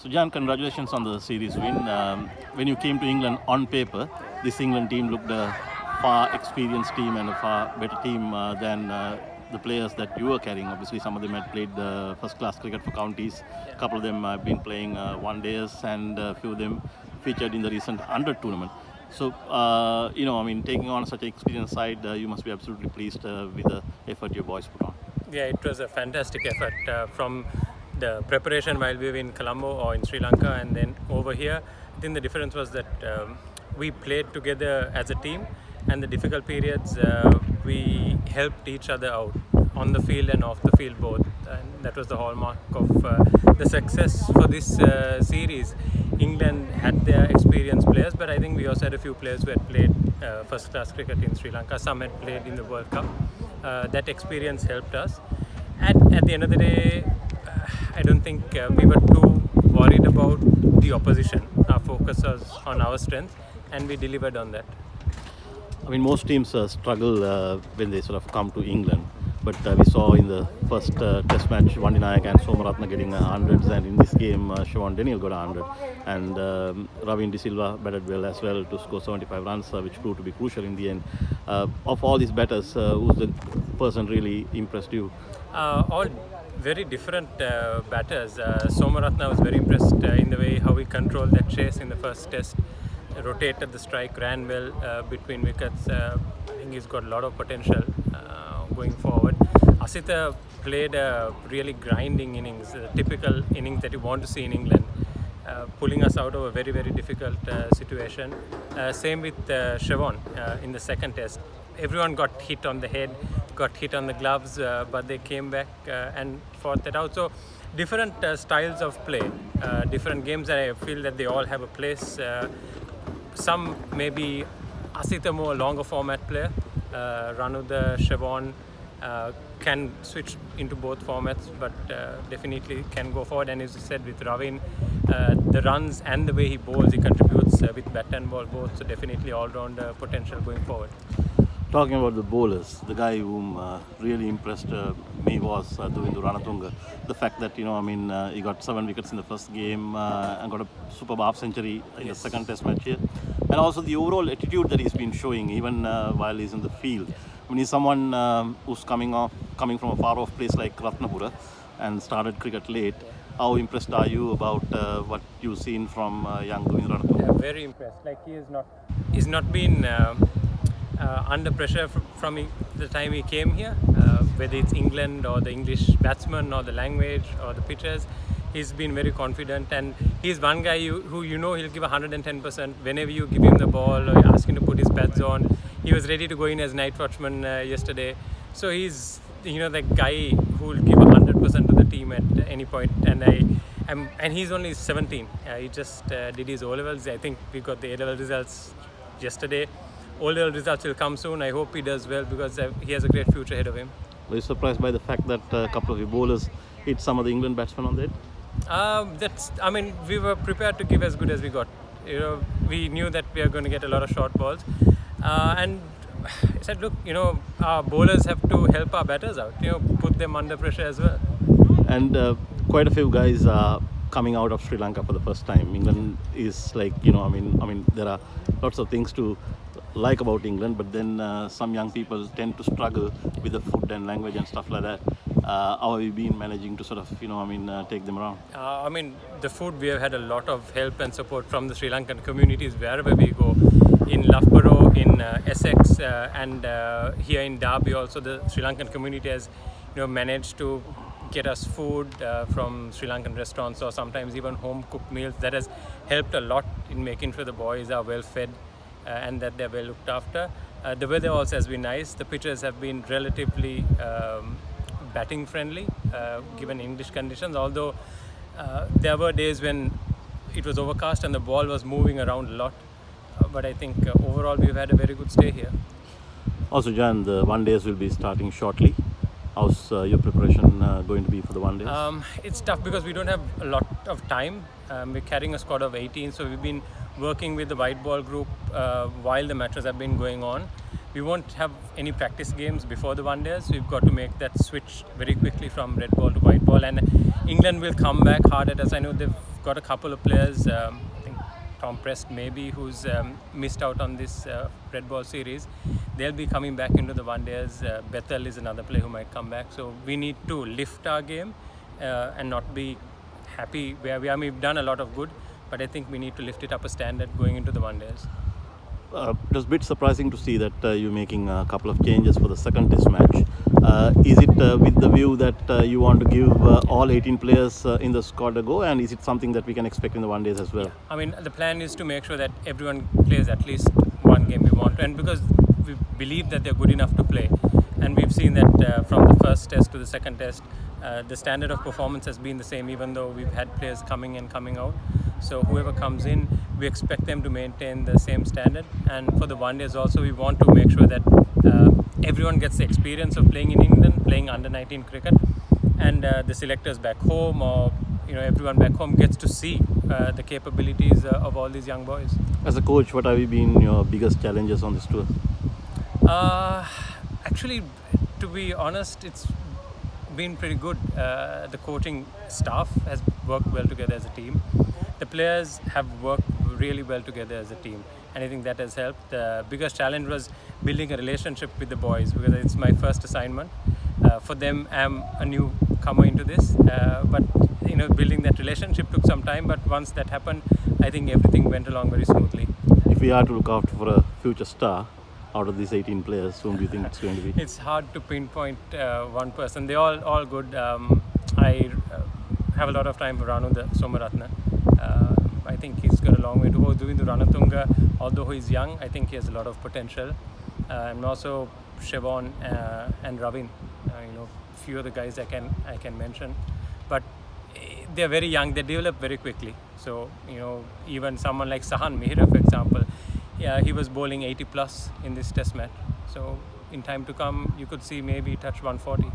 So, Jan, congratulations on the series win. When you came to England on paper, this England team looked a far experienced team and a far better team than the players that you were carrying. Obviously, some of them had played first-class cricket for counties. A couple of them have been playing one-days, and a few of them featured in the recent 100 tournament. So, taking on such an experienced side, you must be absolutely pleased with the effort your boys put on. Yeah, it was a fantastic effort from the preparation while we were in Colombo or in Sri Lanka, and then over here. I think the difference was that we played together as a team, and the difficult periods we helped each other out on the field and off the field both, and that was the hallmark of the success for this series. England had their experienced players, but I think we also had a few players who had played first-class cricket in Sri Lanka. Some had played in the World Cup. That experience helped us. At the end of the day, I don't think we were too worried about the opposition. Our focus was on our strength, and we delivered on that. I mean, most teams struggle when they sort of come to England. But we saw in the first test match, Vandi Nayak and Somaratna getting hundreds, and in this game, Siobhan Daniel got 100. And Ravin De Silva batted well as well to score 75 runs, which proved to be crucial in the end. Of all these batters, who's the person really impressed you? All very different batters. Somaratna was very impressed in the way how he controlled that chase in the first test. Rotated the strike, ran well between wickets. I think he's got a lot of potential going forward. Asita played a really grinding innings, a typical innings that you want to see in England, pulling us out of a very, very difficult situation. Same with Siobhan in the second test. Everyone got hit on the head, got hit on the gloves, but they came back and fought that out. So different styles of play, different games, and I feel that they all have a place. Some maybe Asita more longer format player. Ranuda, Siobhan can switch into both formats, but definitely can go forward. And as you said with Ravin, the runs and the way he bowls, he contributes with bat and ball both. So definitely all-round potential going forward. Talking about the bowlers, the guy whom really impressed me was Duvindu Ranatunga. The fact that, he got 7 wickets in the first game and got a superb half century in the second test match here. And also the overall attitude that he's been showing even while he's in the field. I mean, he's someone who's coming from a far off place like Ratnapura and started cricket late. How impressed are you about what you've seen from young Duvindu Ranatunga? Yeah, very impressed. Like he's not been under pressure from the time he came here, whether it's England or the English batsman or the language or the pitchers. He's been very confident, and he's one guy who he'll give 110% whenever you give him the ball or you ask him to put his pads on. He was ready to go in as night watchman yesterday. So he's the guy who will give 100% to the team at any point. And he's only 17. He just did his O-levels. I think we got the A-level results yesterday. O-level results will come soon. I hope he does well because he has a great future ahead of him. Were you surprised by the fact that a couple of your bowlers hit some of the England batsmen on the head? We were prepared to give as good as we got. We knew that we are going to get a lot of short balls, and I said, look, our bowlers have to help our batters out. Put them under pressure as well. And quite a few guys are coming out of Sri Lanka for the first time. England is like, there are lots of things to like about England, but then some young people tend to struggle with the food and language and stuff like that. How have you been managing to sort of, take them around? The food, we have had a lot of help and support from the Sri Lankan communities wherever we go. In Loughborough, in Essex, and here in Derby also, the Sri Lankan community has, managed to get us food from Sri Lankan restaurants or sometimes even home-cooked meals. That has helped a lot in making sure the boys are well fed and that they're well looked after. The weather also has been nice. The pitches have been relatively batting friendly given English conditions, although there were days when it was overcast and the ball was moving around a lot. But I think overall we've had a very good stay here. Also, Jan, the one-days will be starting shortly. How's your preparation going to be for the one-days? It's tough because we don't have a lot of time. We're carrying a squad of 18, so we've been working with the white ball group while the matches have been going on. We won't have any practice games before the one-days. We've got to make that switch very quickly from red ball to white ball, and England will come back hard at us. I know they've got a couple of players. I think Tom Prest maybe, who's missed out on this red ball series. They'll be coming back into the one days. Bethel is another player who might come back. So we need to lift our game and not be happy where we are. I mean, we've done a lot of good, but I think we need to lift it up a standard going into the one days. It was a bit surprising to see that you're making a couple of changes for the second test match. Is it with the view that you want to give all 18 players in the squad a go, and is it something that we can expect in the one days as well? I mean, the plan is to make sure that everyone plays at least one game we want to, and because we believe that they're good enough to play, and we've seen that from the first test to the second test, the standard of performance has been the same, even though we've had players coming and coming out. So whoever comes in, we expect them to maintain the same standard. And for the one days also, we want to make sure that everyone gets the experience of playing in England, playing under-19 cricket, and the selectors back home, or everyone back home gets to see the capabilities of all these young boys. As a coach, what have been your biggest challenges on this tour? Actually, to be honest, it's been pretty good. The coaching staff has worked well together as a team. The players have worked really well together as a team, and I think that has helped. The biggest challenge was building a relationship with the boys, because it's my first assignment. For them, I'm a newcomer into this, but building that relationship took some time. But once that happened, I think everything went along very smoothly. If we are to look out for a future star out of these 18 players, whom do you think it's going to be? It's hard to pinpoint one person. They're all good. I have a lot of time for Ranu Somaratne. I think he's got a long way to go. Doing the Ranatunga, although he's young, I think he has a lot of potential. And also Siobhan and Ravin, few of the guys I can mention. But they're very young. They develop very quickly. So even someone like Sahan Mihra, for example, he was bowling 80 plus in this test match. So in time to come, you could see maybe touch 140.